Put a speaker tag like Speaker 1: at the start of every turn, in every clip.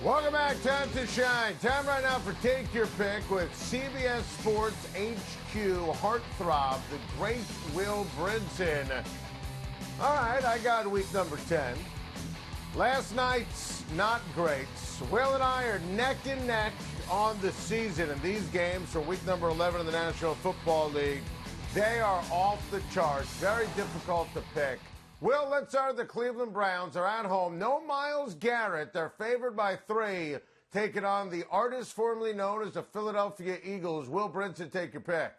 Speaker 1: Welcome back. Time to shine. Time right now for Take Your Pick with CBS Sports HQ heartthrob, the great Will Brinson. All right, I got week number 10. Last night's not great. Will and I are neck and neck on the season, and these games for week number 11 in the National Football League, they are off the charts. Very difficult to pick. Will, let's start. The Cleveland Browns are at home. No Myles Garrett. They're favored by 3, taking on the artist formerly known as the Philadelphia Eagles. Will Brinson, take your pick.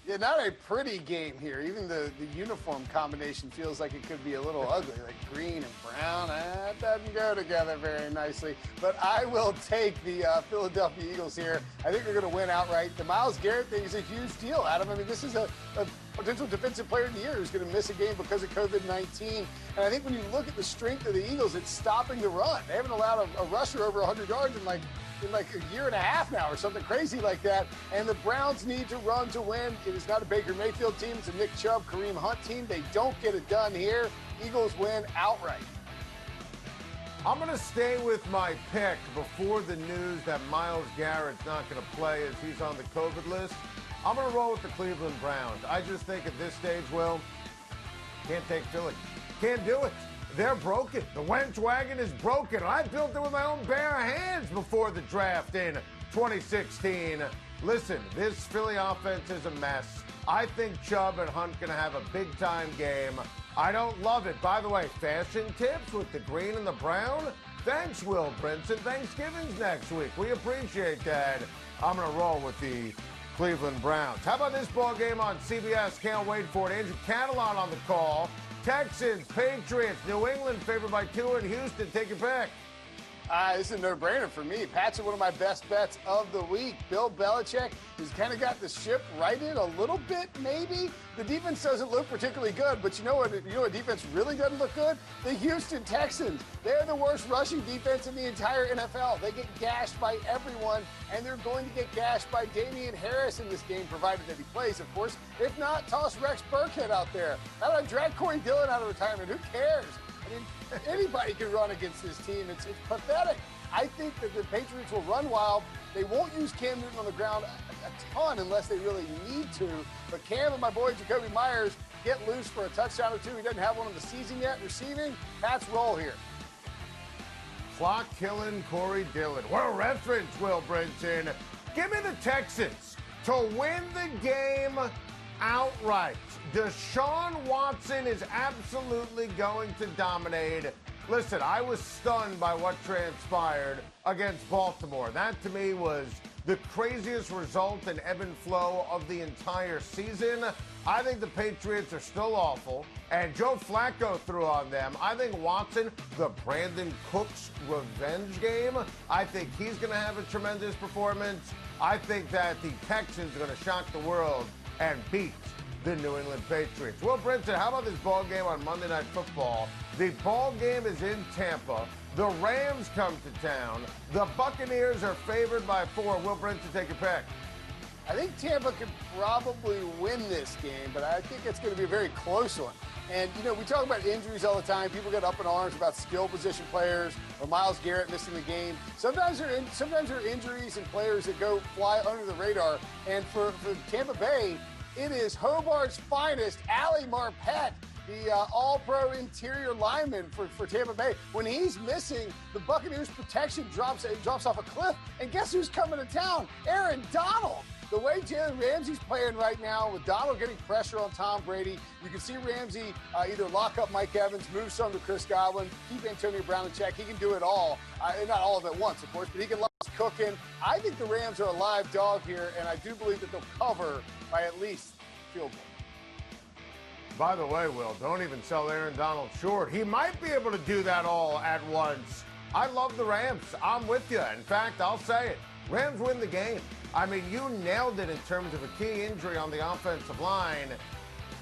Speaker 2: Yeah, not a pretty game here. Even the uniform combination feels like it could be a little ugly, like green and brown. That doesn't go together very nicely. But I will take the Philadelphia Eagles here. I think they're going to win outright. The Myles Garrett thing is a huge deal, Adam. I mean, this is a potential defensive player of the year who's going to miss a game because of COVID-19. And I think when you look at the strength of the Eagles, it's stopping the run. They haven't allowed a rusher over 100 yards in like a year and a half now or something crazy like that. And the Browns need to run to win. It is not a Baker Mayfield team. It's a Nick Chubb, Kareem Hunt team. They don't get it done here. Eagles win outright.
Speaker 1: I'm going to stay with my pick before the news that Myles Garrett's not going to play as he's on the COVID list. I'm going to roll with the Cleveland Browns. I just think at this stage, Will, can't take Philly. Can't do it. They're broken. The Wentz wagon is broken. I built it with my own bare hands before the draft in 2016. Listen, this Philly offense is a mess. I think Chubb and Hunt going to have a big-time game. I don't love it. By the way, fashion tips with the green and the brown? Thanks, Will Brinson. Thanksgiving's next week. We appreciate that. I'm going to roll with the Cleveland Browns. How about this ball game on CBS? Can't wait for it. Andrew Catalon on the call. Texans, Patriots, New England favored by 2 in Houston. Take your pick.
Speaker 2: This is a no-brainer for me. Pats are one of my best bets of the week. Bill Belichick has kind of got the ship righted a little bit, maybe. The defense doesn't look particularly good, but you know what defense really doesn't look good? The Houston Texans. They're the worst rushing defense in the entire NFL. They get gashed by everyone, and they're going to get gashed by Damian Harris in this game, provided that he plays, of course. If not, toss Rex Burkhead out there. How about drag Corey Dillon out of retirement? Who cares? I mean, anybody can run against this team. It's pathetic. I think that the Patriots will run wild. They won't use Cam Newton on the ground a ton unless they really need to. But Cam and my boy Jacoby Myers get loose for a touchdown or 2. He doesn't have one in the season yet. Receiving, Pats roll here.
Speaker 1: Clock killing Corey Dillon. What a reference, Will Brinson. Give me the Texans to win the game outright. Deshaun Watson is absolutely going to dominate. Listen, I was stunned by what transpired against Baltimore. That, to me, was the craziest result and ebb and flow of the entire season. I think the Patriots are still awful, and Joe Flacco threw on them. I think Watson, the Brandon Cooks revenge game, I think he's going to have a tremendous performance. I think that the Texans are going to shock the world and beat the New England Patriots. Will Brinson, how about this ball game on Monday Night Football? The ball game is in Tampa. The Rams come to town. The Buccaneers are favored by 4. Will Brinson, take your pick.
Speaker 2: I think Tampa could probably win this game, but I think it's going to be a very close one. And, you know, we talk about injuries all the time. People get up in arms about skill position players or Myles Garrett missing the game. Sometimes there are injuries and players that go fly under the radar. And for Tampa Bay, it is Hobart's finest, Ali Marpet, the all-pro interior lineman for Tampa Bay. When he's missing, the Buccaneers' protection drops off a cliff. And guess who's coming to town? Aaron Donald. The way Jalen Ramsey's playing right now, with Donald getting pressure on Tom Brady, you can see Ramsey either lock up Mike Evans, move some to Chris Godwin, keep Antonio Brown in check. He can do it all. Not all of it at once, of course, but he can lock cooking. I think the Rams are a live dog here, and I do believe that they'll cover by at least field goal.
Speaker 1: By the way, Will, don't even sell Aaron Donald short. He might be able to do that all at once. I love the Rams. I'm with you. In fact, I'll say it. Rams win the game. I mean, you nailed it in terms of a key injury on the offensive line.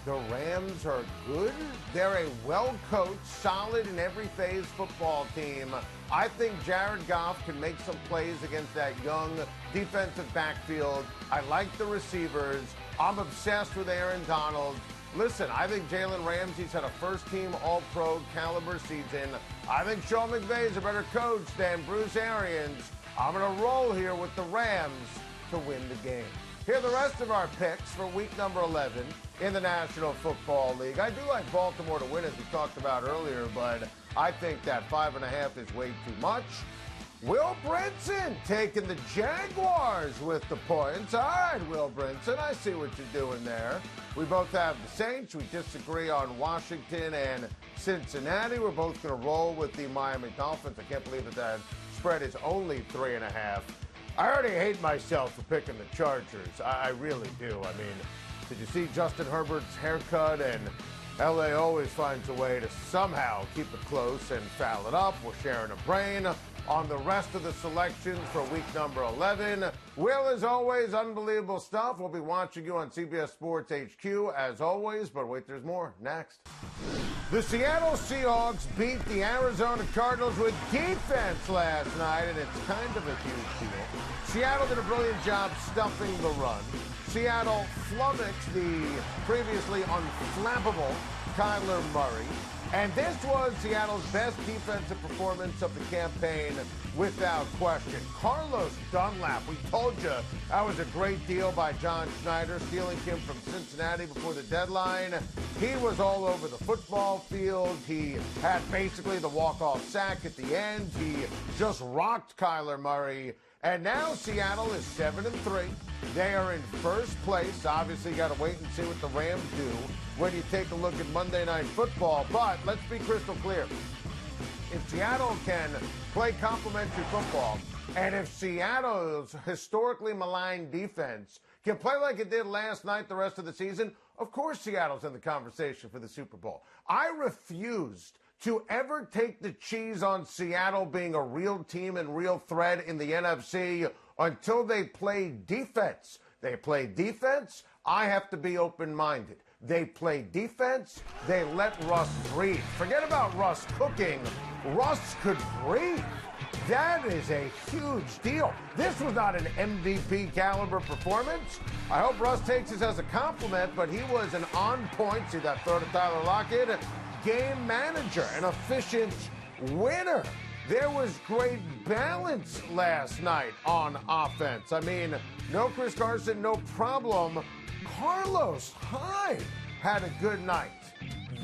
Speaker 1: The Rams are good. They're a well-coached, solid in every phase football team. I think Jared Goff can make some plays against that young defensive backfield. I like the receivers. I'm obsessed with Aaron Donald. Listen, I think Jalen Ramsey's had a first-team All-Pro caliber season. I think Sean McVay is a better coach than Bruce Arians. I'm going to roll here with the Rams to win the game. Here are the rest of our picks for week number 11 in the National Football League. I do like Baltimore to win, as we talked about earlier, but I think that 5.5 is way too much. Will Brinson taking the Jaguars with the points. All right, Will Brinson, I see what you're doing there. We both have the Saints. We disagree on Washington and Cincinnati. We're both going to roll with the Miami Dolphins. I can't believe that spread is only 3.5. I already hate myself for picking the Chargers. I really do. I mean, did you see Justin Herbert's haircut? And LA always finds a way to somehow keep it close and foul it up. We're sharing a brain on the rest of the selections for week number 11. Will, as always, unbelievable stuff. We'll be watching you on CBS Sports HQ, as always. But wait, there's more. Next. The Seattle Seahawks beat the Arizona Cardinals with defense last night, and it's kind of a huge deal. Seattle did a brilliant job stuffing the run. Seattle flummoxed the previously unflappable Kyler Murray. And this was Seattle's best defensive performance of the campaign without question. Carlos Dunlap, we told you that was a great deal by John Schneider, stealing him from Cincinnati before the deadline. He was all over the football field. He had basically the walk-off sack at the end. He just rocked Kyler Murray. And now Seattle is 7-3. They are in first place. Obviously, you got to wait and see what the Rams do when you take a look at Monday Night Football. But let's be crystal clear. If Seattle can play complementary football, and if Seattle's historically maligned defense can play like it did last night the rest of the season, of course Seattle's in the conversation for the Super Bowl. I refused to ever take the cheese on Seattle being a real team and real threat in the NFC until they play defense. They play defense, I have to be open-minded. They play defense, they let Russ breathe. Forget about Russ cooking. Russ could breathe. That is a huge deal. This was not an MVP caliber performance. I hope Russ takes this as a compliment, but he was an on-point, see that throw to Tyler Lockett, game manager, an efficient winner. There was great balance last night on offense. I mean, no Chris Carson, no problem. Carlos Hyde had a good night.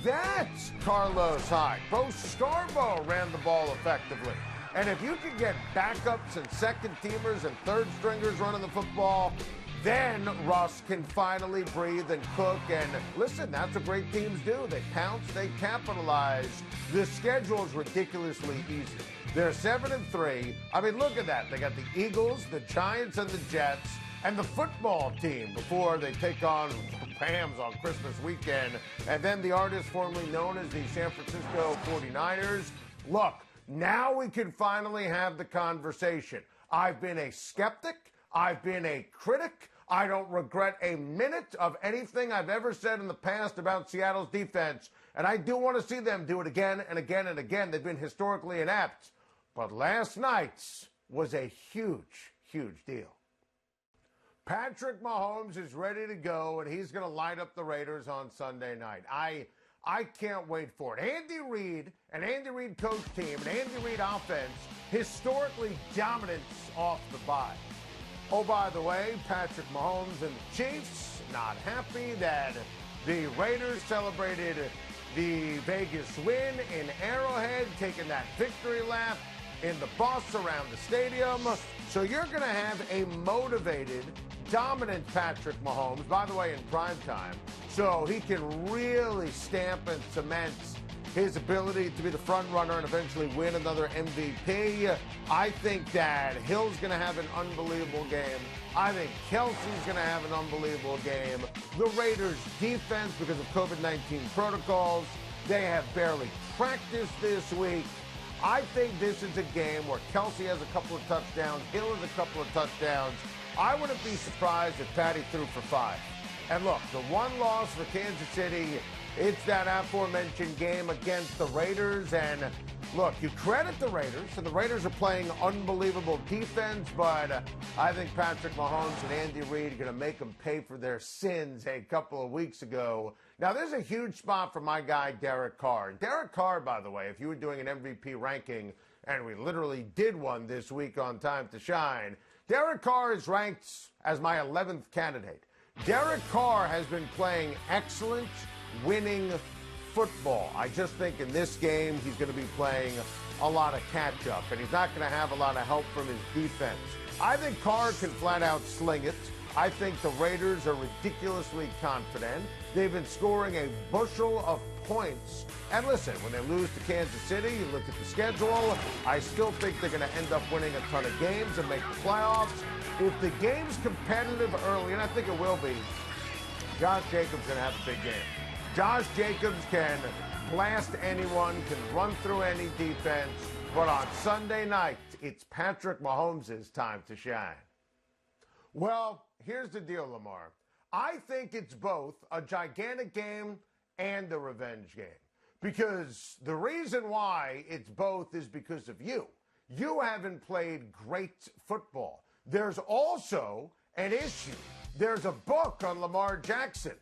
Speaker 1: That's Carlos Hyde. Bo Scarborough ran the ball effectively. And if you can get backups and second teamers and third stringers running the football, then Russ can finally breathe and cook. And listen, that's what great teams do. They pounce, they capitalize. The schedule is ridiculously easy. They're 7-3. I mean, look at that. They got the Eagles, the Giants, and the Jets, and the football team before they take on Rams on Christmas weekend. And then the artist formerly known as the San Francisco 49ers. Look, now we can finally have the conversation. I've been a skeptic. I've been a critic. I don't regret a minute of anything I've ever said in the past about Seattle's defense. And I do want to see them do it again and again and again. They've been historically inept. But last night's was a huge, huge deal. Patrick Mahomes is ready to go, and he's going to light up the Raiders on Sunday night. I can't wait for it. Andy Reid, an Andy Reid coach team, an Andy Reid offense, historically dominance off the bye. Oh, by the way, Patrick Mahomes and the Chiefs not happy that the Raiders celebrated the Vegas win in Arrowhead, taking that victory lap in the bus around the stadium. So you're going to have a motivated, dominant Patrick Mahomes, by the way, in prime time, so he can really stamp and cement his ability to be the front runner and eventually win another MVP. I think that Hill's going to have an unbelievable game. I think Kelsey's going to have an unbelievable game. The Raiders' defense, because of COVID-19 protocols, they have barely practiced this week. I think this is a game where Kelsey has a couple of touchdowns, Hill has a couple of touchdowns. I wouldn't be surprised if Patty threw for 5. And look, the one loss for Kansas City, it's that aforementioned game against the Raiders, and Look, you credit the Raiders, and the Raiders are playing unbelievable defense, but I think Patrick Mahomes and Andy Reid are going to make them pay for their sins a couple of weeks ago. Now, there's a huge spot for my guy, Derek Carr. Derek Carr, by the way, if you were doing an MVP ranking, and we literally did one this week on Time to Shine, Derek Carr is ranked as my 11th candidate. Derek Carr has been playing excellent, winning football. I just think in this game he's going to be playing a lot of catch-up, and he's not going to have a lot of help from his defense. I think Carr can flat out sling it. I think the Raiders are ridiculously confident. They've been scoring a bushel of points. And listen, when they lose to Kansas City, you look at the schedule, I still think they're going to end up winning a ton of games and make the playoffs. If the game's competitive early, and I think it will be, Josh Jacobs is going to have a big game. Josh Jacobs can blast anyone, can run through any defense, but on Sunday night, it's Patrick Mahomes' time to shine. Well, here's the deal, Lamar. I think it's both a gigantic game and a revenge game. Because the reason why it's both is because of you. You haven't played great football. There's also an issue. There's a book on Lamar Jackson.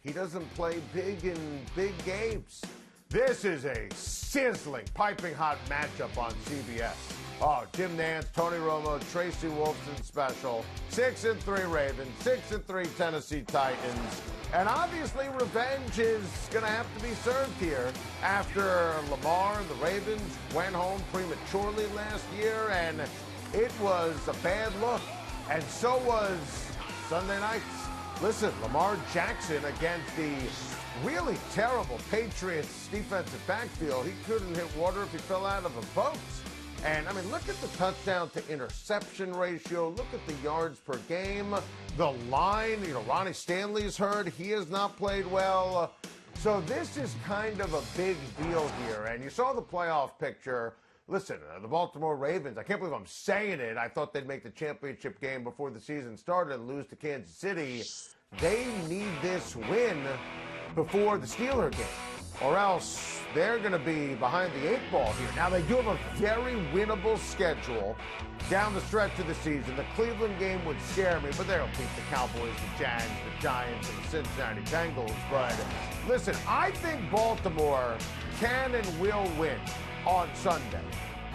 Speaker 1: He doesn't play big in big games. This is a sizzling, piping hot matchup on CBS. Oh, Jim Nantz, Tony Romo, Tracy Wolfson special. 6-3 Ravens, 6-3 Tennessee Titans. And obviously revenge is going to have to be served here after Lamar and the Ravens went home prematurely last year, and it was a bad look. And so was Sunday night's. Listen, Lamar Jackson against the really terrible Patriots defensive backfield. He couldn't hit water if he fell out of a boat. And, I mean, look at the touchdown to interception ratio. Look at the yards per game. The line, Ronnie Stanley's hurt. He has not played well. So this is kind of a big deal here. And you saw the playoff picture. Listen, the Baltimore Ravens, I can't believe I'm saying it. I thought they'd make the championship game before the season started and lose to Kansas City. They need this win before the Steeler game, or else they're going to be behind the 8 ball here. Now, they do have a very winnable schedule down the stretch of the season. The Cleveland game would scare me, but they'll beat the Cowboys, the Jags, the Giants, and the Cincinnati Bengals. But listen, I think Baltimore can and will win on Sunday.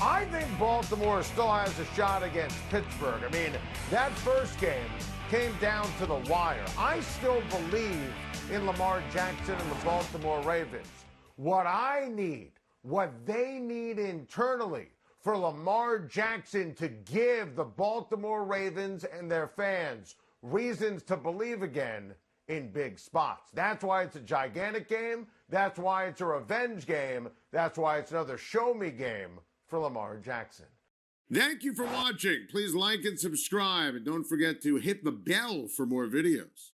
Speaker 1: I think Baltimore still has a shot against Pittsburgh. I mean, that first game came down to the wire. I still believe in Lamar Jackson and the Baltimore Ravens. What they need internally for Lamar Jackson to give the Baltimore Ravens and their fans reasons to believe again in big spots. That's why it's a gigantic game. That's why it's a revenge game. That's why it's another show-me game for Lamar Jackson.
Speaker 3: Thank you for watching. Please like and subscribe, and don't forget to hit the bell for more videos.